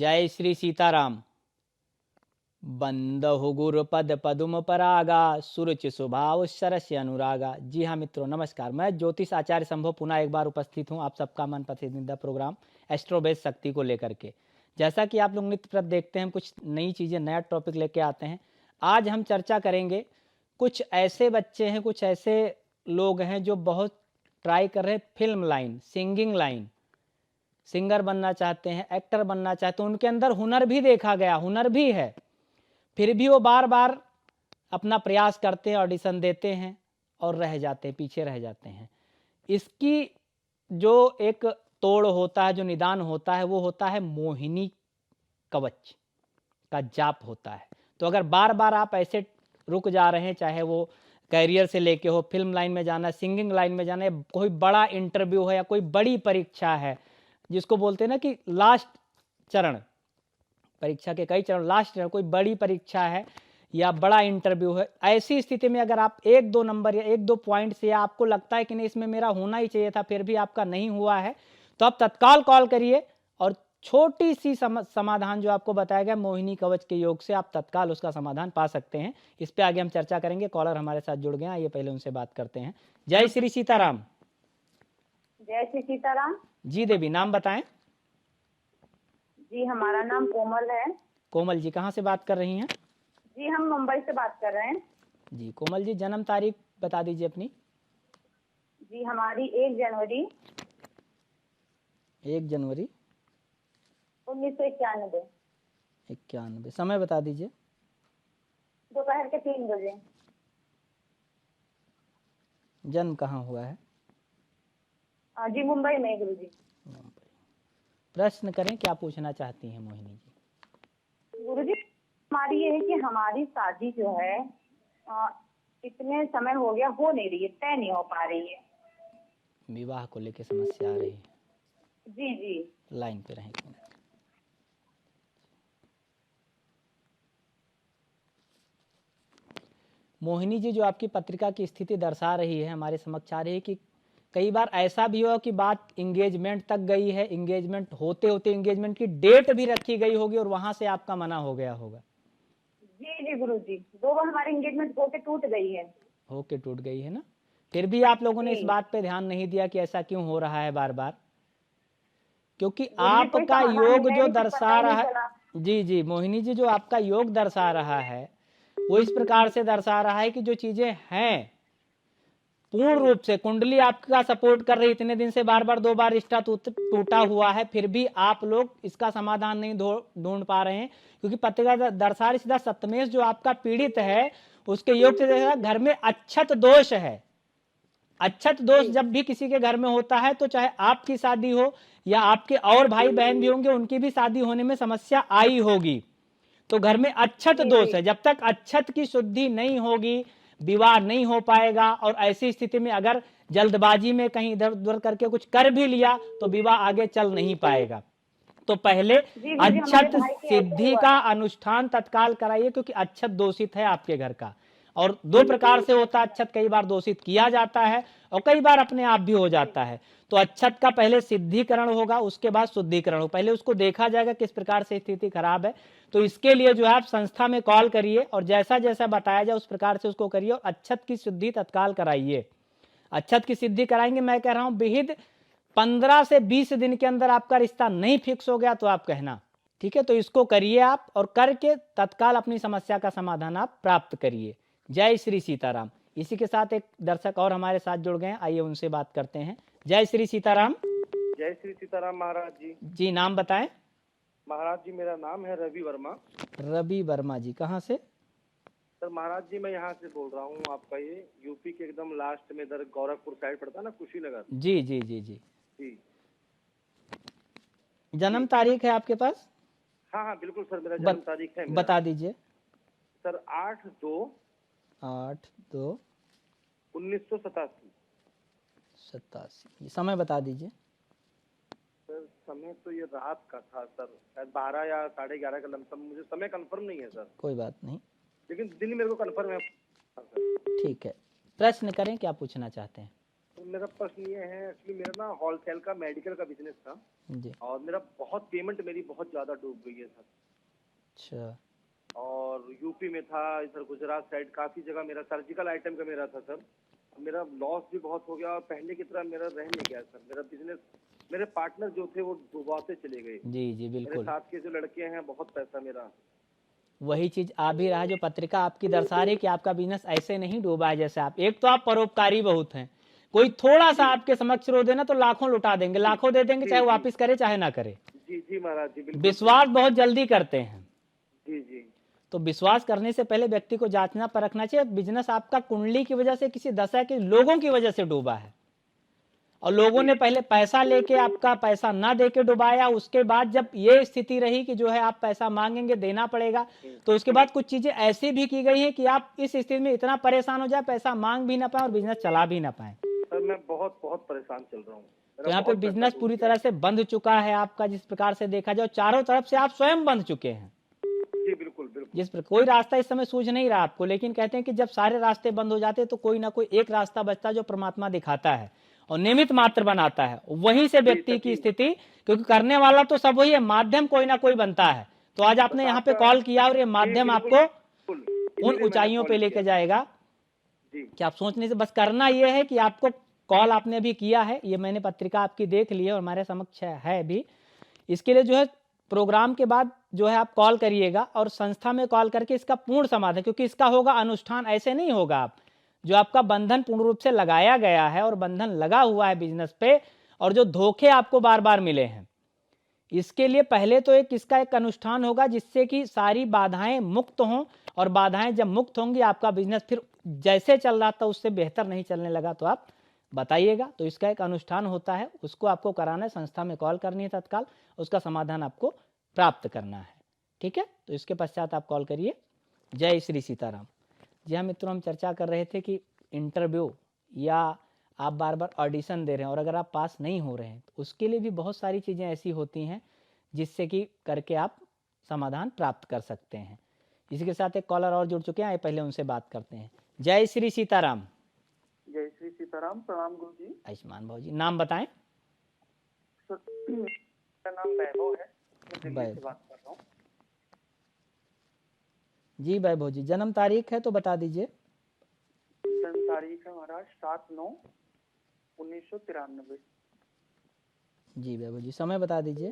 जय श्री सीताराम। बंदहु गुरुपद पदुम परागा सुरुचि स्वभाव सरस्य अनुरागा। जी हाँ मित्रों, नमस्कार। मैं ज्योतिष आचार्य संभव पुनः एक बार उपस्थित हूँ आप सबका मन पसंदीदा प्रोग्राम एस्ट्रोबेस शक्ति को लेकर के। जैसा कि आप लोग नित्य प्रत देखते हैं, कुछ नई चीज़ें, नया टॉपिक लेके आते हैं। आज हम चर्चा करेंगे, कुछ ऐसे बच्चे हैं, कुछ ऐसे लोग हैं जो बहुत ट्राई कर रहे हैं film line, singing line, singer बनना चाहते हैं, एक्टर बनना चाहते हैं। उनके अंदर हुनर भी देखा गया, हुनर भी है, फिर भी वो बार बार अपना प्रयास करते हैं, ऑडिशन देते हैं और रह जाते हैं, पीछे रह जाते हैं। इसकी जो एक तोड़ होता है, जो निदान होता है, वो होता है मोहिनी कवच का जाप होता है। तो अगर बार बार आप ऐसे रुक जा रहे हैं, चाहे वो कैरियर से लेके हो, फिल्म लाइन में जाना, सिंगिंग लाइन में जाना, कोई बड़ा इंटरव्यू है या कोई बड़ी परीक्षा है, जिसको बोलते हैं ना कि लास्ट चरण, परीक्षा के कई चरण, लास्ट चरण, कोई बड़ी परीक्षा है या बड़ा इंटरव्यू है, ऐसी स्थिति में अगर आप एक दो नंबर या एक दो पॉइंट से, या आपको लगता है कि नहीं इसमें मेरा होना ही चाहिए था, फिर भी आपका नहीं हुआ है, तो आप तत्काल कॉल करिए और छोटी सी समाधान जो आपको बताया गया मोहिनी कवच के योग से आप तत्काल उसका समाधान पा सकते हैं। इस पे आगे हम चर्चा करेंगे। कॉलर हमारे साथ जुड़ गए हैं, आइए पहले उनसे बात करते हैं। जय श्री सीताराम। जय श्री सीताराम। जी देवी, नाम बताएं। जी हमारा नाम कोमल है। कोमल जी, कहाँ से बात कर रही हैं? जी हम मुंबई से बात कर रहे हैं। जी कोमल जी, जन्म तारीख बता दीजिए अपनी। जी हमारी 1 जनवरी 1991। 91। समय बता दीजिए। दोपहर के 3 बजे। जन्म कहाँ हुआ है? जी मुंबई में गुरुजी। मुंबई। प्रश्न करें, क्या पूछना चाहती हैं मोहिनी जी? गुरुजी हमारी ये है कि हमारी शादी जो है इतने समय हो गया, हो नहीं रही है, तय नहीं हो पा रही है। विवाह को लेकर समस्या आ रही है? जी जी। लाइन पे रहें एक मिनट। मोहिनी जी, जो आपकी पत्रिका की स्थिति दर्शा रही है, हमारे समक्ष आ रही है कि कई बार ऐसा भी हुआ कि बात इंगेजमेंट तक गई है, इंगेजमेंट होते होते इंगेजमेंट की डेट भी रखी गई होगी और वहां से आपका मना हो गया होगा। जी जी गुरुजी, 2 बार हमारी एंगेजमेंट होके टूट गई है। होके टूट गई है ना? फिर भी आप लोगों ने इस बात पे ध्यान नहीं दिया कि ऐसा क्यों हो रहा है बार बार? क्योंकि आपका योग जो दर्शा रहा है, जी जी मोहिनी जी, जो आपका योग दर्शा रहा है वो इस प्रकार से दर्शा रहा है कि जो चीजें हैं पूर्ण रूप से कुंडली आपका सपोर्ट कर रही, इतने दिन से बार बार 2 बार रिश्ता टूटा हुआ है, फिर भी आप लोग इसका समाधान नहीं ढूंढ पा रहे हैं। क्योंकि पत्रिका दर्शा रही, सीधा सप्तमेश जो आपका पीड़ित है उसके योग से देखा घर में अच्छत दोष है। अच्छत दोष जब भी किसी के घर में होता है, तो चाहे आपकी शादी हो या आपके और भाई बहन भी होंगे, उनकी भी शादी होने में समस्या आई होगी। तो घर में अच्छत दोष है, जब तक अच्छत की शुद्धि नहीं होगी विवाह नहीं हो पाएगा। और ऐसी स्थिति में अगर जल्दबाजी में कहीं इधर उधर करके कुछ कर भी लिया तो विवाह आगे चल नहीं पाएगा। तो पहले अच्छत सिद्धि का अनुष्ठान तत्काल कराइए, क्योंकि अच्छत दोषित है आपके घर का। और 2 प्रकार से होता है अच्छत, कई बार दोषित किया जाता है और कई बार अपने आप भी हो जाता है। तो अच्छत का पहले सिद्धिकरण होगा, उसके बाद शुद्धिकरण होगा। पहले उसको देखा जाएगा किस प्रकार से स्थिति खराब है। तो इसके लिए जो है आप संस्था में कॉल करिए और जैसा जैसा बताया जाए उस प्रकार से उसको करिए और अच्छत की शुद्धि तत्काल कराइए। अच्छत की सिद्धि कराएंगे, मैं कह रहा हूं विहित 15 से 20 दिन के अंदर आपका रिश्ता नहीं फिक्स हो गया तो आप कहना, ठीक है? तो इसको करिए आप और करके तत्काल अपनी समस्या का समाधान आप प्राप्त करिए। जय श्री सीताराम। इसी के साथ एक दर्शक और हमारे साथ जुड़ गए हैं, आइए उनसे बात करते हैं। जय श्री सीताराम। जय श्री सीताराम महाराज जी। जी नाम बताएं। महाराज जी मेरा नाम है रवि वर्मा। रवि वर्मा जी, कहाँ से? सर महाराज जी मैं यहाँ से बोल रहा हूँ, आपका ये यूपी के एकदम लास्ट में इधर गौरखपुर साइड पड़ता है ना, कुशीनगर। जी जी जी जी जी। जन्म तारीख है आपके पास? हाँ हाँ बिल्कुल सर, मेरा जन्म तारीख है बता दीजिए। सर 8/2/1987। समय बता दीजिए। सर समय तो ये रात का था सर, शायद 12 या 11:30 का लमसम, मुझे समय कंफर्म नहीं है सर। कोई बात नहीं, लेकिन दिन मेरे को कंफर्म है। ठीक है, प्रश्न करें, क्या पूछना चाहते हैं? तो मेरा प्रश्न ये है, एक्चुअली मेरा ना होलसेल का मेडिकल का बिजनेस था जी। और मेरा बहुत पेमेंट मेरी बहुत ज्यादा डूब गई है सर। अच्छा। और यूपी में था, इधर गुजरात साइड काफी जगह मेरा सर्जिकल आइटम का मेरा था सर। मेरा लॉस भी बहुत हो गया और पहले की तरह मेरा रह नहीं गया सर। मेरा बिजनेस, मेरे पार्टनर जो थे वो डुबाते चले गए। जी जी मेरे बिल्कुल, साथ के जो लड़के हैं, बहुत पैसा मेरा। वही चीज आ भी रहा है जो पत्रिका आपकी दर्शा रही है कि आपका बिजनेस ऐसे नहीं डूबा है जैसे आप, एक तो आप परोपकारी बहुत हैं, कोई थोड़ा सा आपके समक्ष रो देना तो लाखों लुटा देंगे, लाखों दे देंगे, जी चाहे जी वापस करे चाहे ना करे। जी जी महाराज जी, बिल्कुल विश्वास बहुत जल्दी करते हैं, जी जी तो विश्वास करने से पहले व्यक्ति को जांचना परखना चाहिए। बिजनेस आपका कुंडली की वजह से, किसी दशा के लोगों की वजह से डूबा है, और लोगों ने पहले पैसा लेके आपका पैसा ना देके डुबाया, उसके बाद जब ये स्थिति रही कि जो है आप पैसा मांगेंगे, देना पड़ेगा, तो उसके बाद कुछ चीजें ऐसी भी की गई हैं कि आप इस स्थिति में इतना परेशान हो जाए, पैसा मांग भी ना पाए और बिजनेस चला भी ना पाए। सर। मैं बहुत बहुत परेशान चल रहा हूँ। तो मेरा यहाँ पे बहुत पैसा बिजनेस डूब पूरी गया। तरह से बंद चुका है आपका, जिस प्रकार से देखा जाए, चारों तरफ से आप स्वयं बंध चुके हैं। जी बिल्कुल बिल्कुल। जिस पर कोई रास्ता इस समय सूझ नहीं रहा आपको, लेकिन कहते हैं कि जब सारे रास्ते बंद हो जाते हैं तो कोई ना कोई एक रास्ता बचता है जो परमात्मा दिखाता है और निमित्त मात्र बनाता है, वहीं से व्यक्ति की स्थिति, क्योंकि करने वाला तो सब वही है, माध्यम कोई ना कोई बनता है। तो आज आपने यहाँ पे कॉल किया और ये माध्यम आपको उन ऊंचाइयों पे लेके जाएगा जी कि आप सोचने से, बस करना ये है कि आपको कॉल आपने अभी किया है, ये मैंने पत्रिका आपकी देख ली है और हमारे समक्ष है भी, इसके लिए जो है प्रोग्राम के बाद जो है आप कॉल करिएगा और संस्था में कॉल करके इसका पूर्ण समाधान, क्योंकि इसका होगा अनुष्ठान, ऐसे नहीं होगा। आप जो आपका बंधन पूर्ण रूप से लगाया गया है और बंधन लगा हुआ है बिजनेस पे, और जो धोखे आपको बार बार मिले हैं, इसके लिए पहले तो इसका एक अनुष्ठान होगा जिससे कि सारी बाधाएं मुक्त हों, और बाधाएं जब मुक्त होंगी आपका बिजनेस फिर जैसे चल रहा था उससे बेहतर नहीं चलने लगा तो आप बताइएगा। तो इसका एक अनुष्ठान होता है, उसको आपको कराना है, संस्था में कॉल करनी है तत्काल, उसका समाधान आपको प्राप्त करना है। ठीक है, तो इसके पश्चात आप कॉल करिए। जय श्री सीताराम। जी हाँ मित्रों, हम चर्चा कर रहे थे कि इंटरव्यू या आप बार बार ऑडिशन दे रहे हैं और अगर आप पास नहीं हो रहे हैं तो उसके लिए भी बहुत सारी चीज़ें ऐसी होती हैं जिससे कि करके आप समाधान प्राप्त कर सकते हैं। इसी के साथ एक कॉलर और जुड़ चुके हैं, पहले उनसे बात करते हैं। जय श्री सीताराम। जय श्री सीताराम। प्रणाम गुरु जी। आयुष्मान भाव जी, नाम बताएं। मेरा नाम वैभव है, मैं दिल्ली से बात कर रहा हूँ। जी वैभव जी, जन्म तारीख है तो बता दीजिए। जन्म तारीख है महाराज 7/9/1993। जी वैभव जी, समय बता दीजिए।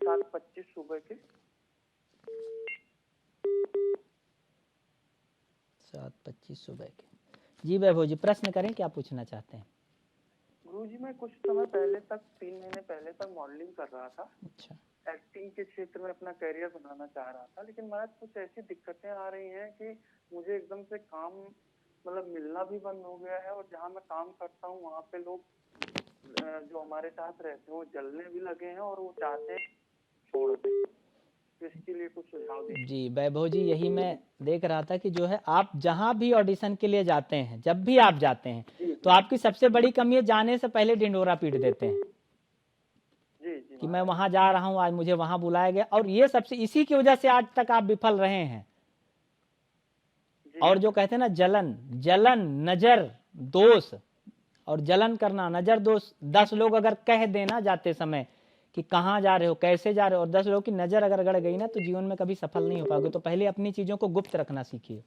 7:25 सुबह के। 7:25 सुबह के। जी वैभव जी, प्रश्न करें, क्या पूछना चाहते हैं। गुरु जी, मैं कुछ समय पहले तक 3 महीने पहले तक मॉडलिंग कर रहा था। अच्छा। एक्टिंग के क्षेत्र में अपना करियर बनाना चाह रहा था, लेकिन महाराज कुछ ऐसी दिक्कतें आ रही हैं कि मुझे एकदम से काम मतलब मिलना भी बंद हो गया है, और जहाँ मैं काम करता हूँ वहाँ पे लोग जो हमारे साथ रहते हैं वो जलने भी लगे हैं और वो चाहते हैं छोड़ दें। तो इसके लिए कुछ सुझाव दीजिए। जी वैभव जी, यही मैं देख रहा था कि जो है आप जहाँ भी ऑडिशन के लिए जाते हैं, जब भी आप जाते हैं, तो आपकी सबसे बड़ी कमी है जाने से पहले ढिंढोरा पीट देते हैं कि मैं वहां जा रहा हूं, आज मुझे वहां बुलाया गया, और ये सबसे इसी की वजह से आज तक आप विफल रहे हैं। और जो कहते हैं ना, जलन नजर दोष, और जलन करना, नजर दोष, 10 लोग अगर कह देना जाते समय कि कहाँ जा रहे हो, कैसे जा रहे हो, और 10 लोगों की नजर अगर गड़ गई ना तो जीवन में कभी सफल नहीं हो पाओगे। तो पहले अपनी चीजों को गुप्त रखना सीखिए।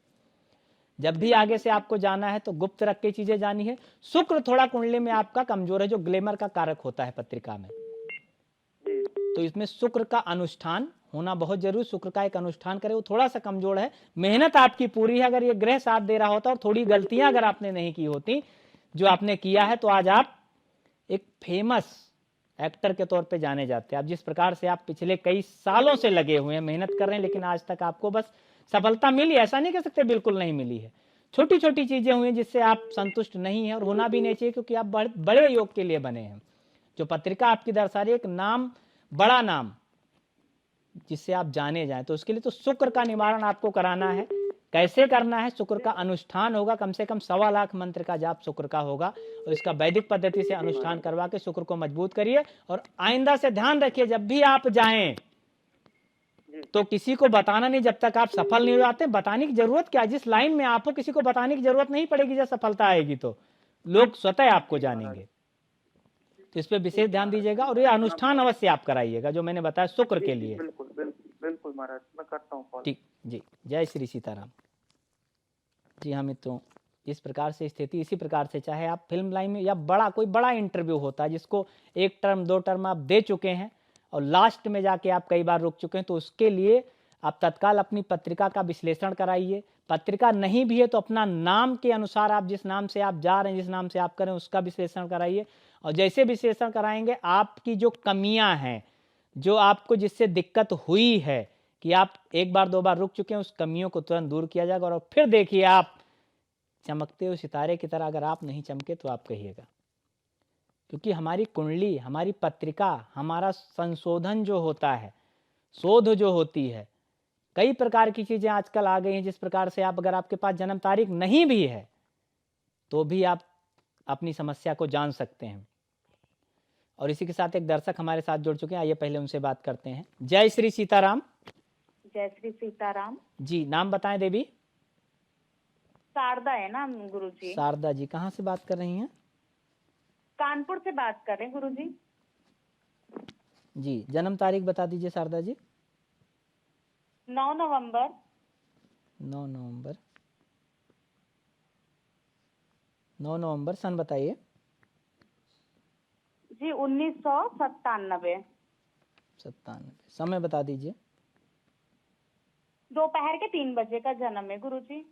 जब भी आगे से आपको जाना है तो गुप्त रख के चीजें जानी है। शुक्र थोड़ा कुंडली में आपका कमजोर है, जो ग्लैमर का कारक होता है पत्रिका में, तो इसमें शुक्र का अनुष्ठान होना बहुत जरूरी। शुक्र का एक अनुष्ठान करें, वो थोड़ा सा कमजोर है। मेहनत आपकी पूरी है, अगर ये ग्रह साथ दे रहा होता और थोड़ी गलतियां अगर आपने नहीं की होती जो आपने किया है, तो आज आप एक फेमस एक्टर के तौर पे जाने जाते हैं। आप जिस प्रकार से आप पिछले कई सालों से लगे हुए हैं, मेहनत कर रहे हैं, लेकिन आज तक आपको बस सफलता मिली, ऐसा नहीं कह सकते बिल्कुल नहीं मिली है। छोटी छोटी चीजें हुई जिससे आप संतुष्ट नहीं है, और होना भी नहीं चाहिए, क्योंकि आप बड़े योग के लिए बने हैं। जो पत्रिका आपकी दर्शा रही है, एक नाम, बड़ा नाम, जिससे आप जाने जाएं, तो उसके लिए तो शुक्र का निवारण आपको कराना है। कैसे करना है? शुक्र का अनुष्ठान होगा, कम से कम 1.25 लाख मंत्र का जाप शुक्र का होगा, और इसका वैदिक पद्धति से अनुष्ठान करवा के शुक्र को मजबूत करिए। और आइंदा से ध्यान रखिए, जब भी आप जाएं तो किसी को बताना नहीं जब तक आप सफल नहीं हो जाते। बताने की जरूरत क्या, जिस लाइन में आप हो किसी को बताने की जरूरत नहीं पड़ेगी जब सफलता आएगी। तो लोग स्वतः आपको जानेंगे। तो इस पे विशेष ध्यान दीजिएगा और ये अनुष्ठान अवश्य आप कराइएगा जो मैंने बताया शुक्र के लिए। बिल्कुल बिल्कुल बिल्कुल महाराज, मैं करता हूँ कॉल। ठीक जी, जय श्री सीताराम। जी हाँ मित्रों, इस प्रकार से स्थिति इसी प्रकार से, चाहे आप फिल्म लाइन में या कोई बड़ा इंटरव्यू होता है जिसको 1 टर्म 2 टर्म आप दे चुके हैं और लास्ट में जाके आप कई बार रुक चुके हैं, तो उसके लिए आप तत्काल अपनी पत्रिका का विश्लेषण कराइए। पत्रिका नहीं भी है तो अपना नाम के अनुसार आप जिस नाम से आप जा रहे हैं, जिस नाम से आप करें, उसका विश्लेषण कराइए। और जैसे विश्लेषण कराएंगे, आपकी जो कमियां हैं, जो आपको जिससे दिक्कत हुई है कि आप 1 बार 2 बार रुक चुके हैं, उस कमियों को तुरंत दूर किया जाएगा। और फिर देखिए आप चमकते हुए सितारे की तरह, अगर आप नहीं चमके तो आप कहिएगा। क्योंकि हमारी कुंडली, हमारी पत्रिका, हमारा संशोधन जो होता है, शोध जो होती है, कई प्रकार की चीज़ें आजकल आ गई हैं जिस प्रकार से आप, अगर आपके पास जन्म तारीख नहीं भी है तो भी आप अपनी समस्या को जान सकते हैं। और इसी के साथ एक दर्शक हमारे साथ जुड़ चुके हैं, आइए पहले उनसे बात करते हैं। जय श्री सीताराम। जय श्री सीताराम। जी, नाम बताएं देवी। शारदा है ना गुरुजी? शारदा जी, कहाँ से बात कर रही हैं? कानपुर से बात कर रहे हैं गुरुजी। जी, जन्म तारीख बता दीजिए शारदा जी। 9 नवंबर 9 नवंबर 9 नवंबर, सन बताइए। जी 1997। 97। समय बता दीजिए। दोपहर के 3 बजे का जन्म है गुरुजी।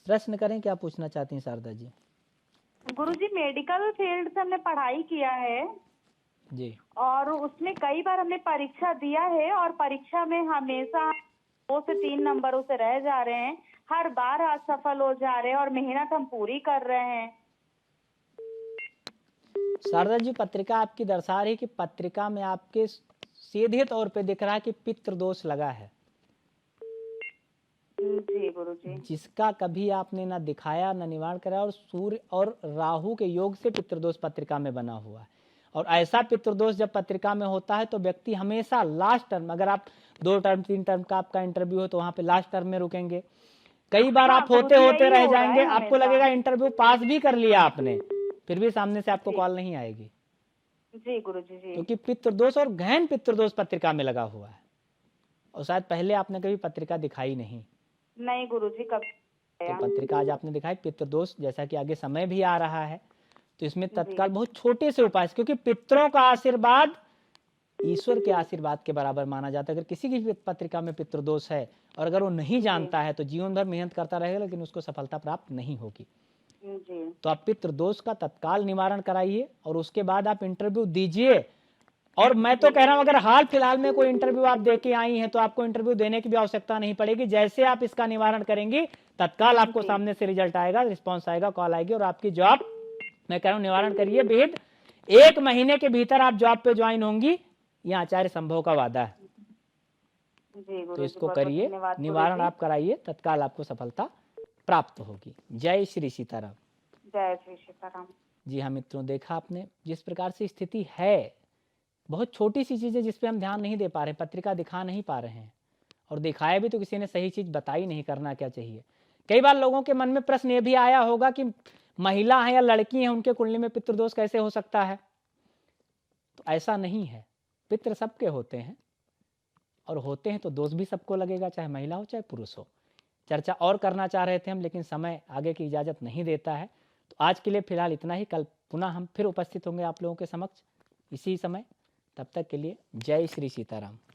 प्रश्न करें, क्या पूछना चाहती हैं शारदा जी? गुरुजी मेडिकल फील्ड से हमने पढ़ाई किया है जी। और उसमें कई बार हमने परीक्षा दिया है और परीक्षा में हमेशा 2 से 3 नंबरों से रह जा रहे हैं। हर बार असफल हो जा रहे हैं और मेहनत हम पूरी कर रहे हैं। शारदा जी, पत्रिका आपकी दर्शा रही कि पत्रिका में आपके सीधे तौर पे दिख रहा है कि पितृ दोष लगा है। जी गुरुजी। जिसका कभी आपने ना दिखाया ना निवारण करा, और सूर्य और राहु के योग से पितृदोष पत्रिका में बना हुआ है। और ऐसा पितृदोष जब पत्रिका में होता है तो व्यक्ति हमेशा लास्ट टर्म, अगर आप 2 टर्म 3 टर्म का आपका इंटरव्यू हो तो वहां पे लास्ट टर्म में रुकेंगे। कई बार आप होते होते रह जाएंगे, आपको लगेगा इंटरव्यू पास भी कर लिया आपने, फिर भी सामने से आपको कॉल नहीं आएगी। जी गुरुजी जी। क्योंकि पितृदोष और गहन पितृदोष पत्रिका में लगा हुआ है। और शायद पहले आपने कभी पत्रिका दिखाई नहीं गुरुजी, कब तो पत्रिका आज आपने दिखाई। पितृदोष, जैसा कि आगे समय भी आ रहा है, तो इसमें तत्काल बहुत छोटे से उपाय, क्योंकि पितरों का आशीर्वाद ईश्वर के आशीर्वाद के बराबर माना जाता है। अगर किसी की पत्रिका में पितृदोष है और अगर वो नहीं जानता है तो जीवन भर मेहनत करता रहेगा लेकिन उसको सफलता प्राप्त नहीं होगी। तो आप पितृदोष का तत्काल निवारण कराइए और उसके बाद आप इंटरव्यू दीजिए। और मैं तो कह रहा हूं, अगर हाल फिलहाल में कोई इंटरव्यू आप दे के आई हैं तो आपको इंटरव्यू देने की भी आवश्यकता नहीं पड़ेगी। जैसे आप इसका निवारण करेंगे तत्काल आपको सामने से रिजल्ट आएगा, रिस्पॉन्स आएगा, कॉल आएगी और आपकी जॉब, मैं कह रहा हूं निवारण करिए बेहद। 1 महीने के भीतर आप जॉब पे ज्वाइन होंगी, यह आचार्य संभव का वादा है। तो इसको करिए, निवारण आप कराइए, तत्काल आपको सफलता प्राप्त होगी। जय श्री सीताराम। जय श्री सीताराम। जी हाँ मित्रों, देखा आपने जिस प्रकार से स्थिति है, बहुत छोटी सी चीज़ है जिस पे हम ध्यान नहीं दे पा रहे, पत्रिका दिखा नहीं पा रहे हैं, और दिखाया भी तो किसी ने सही चीज़ बताई नहीं, करना क्या चाहिए। कई बार लोगों के मन में प्रश्न ये भी आया होगा कि महिला है या लड़की है, उनके कुंडली में पितृदोष कैसे हो सकता है? तो ऐसा नहीं है, पितृ सबके होते हैं और होते हैं तो दोष भी सबको लगेगा, चाहे महिला हो चाहे पुरुष हो। चर्चा और करना चाह रहे थे हम, लेकिन समय आगे की इजाज़त नहीं देता है। तो आज के लिए फिलहाल इतना ही। कल पुनः हम फिर उपस्थित होंगे आप लोगों के समक्ष इसी समय। तब तक के लिए जय श्री सीताराम।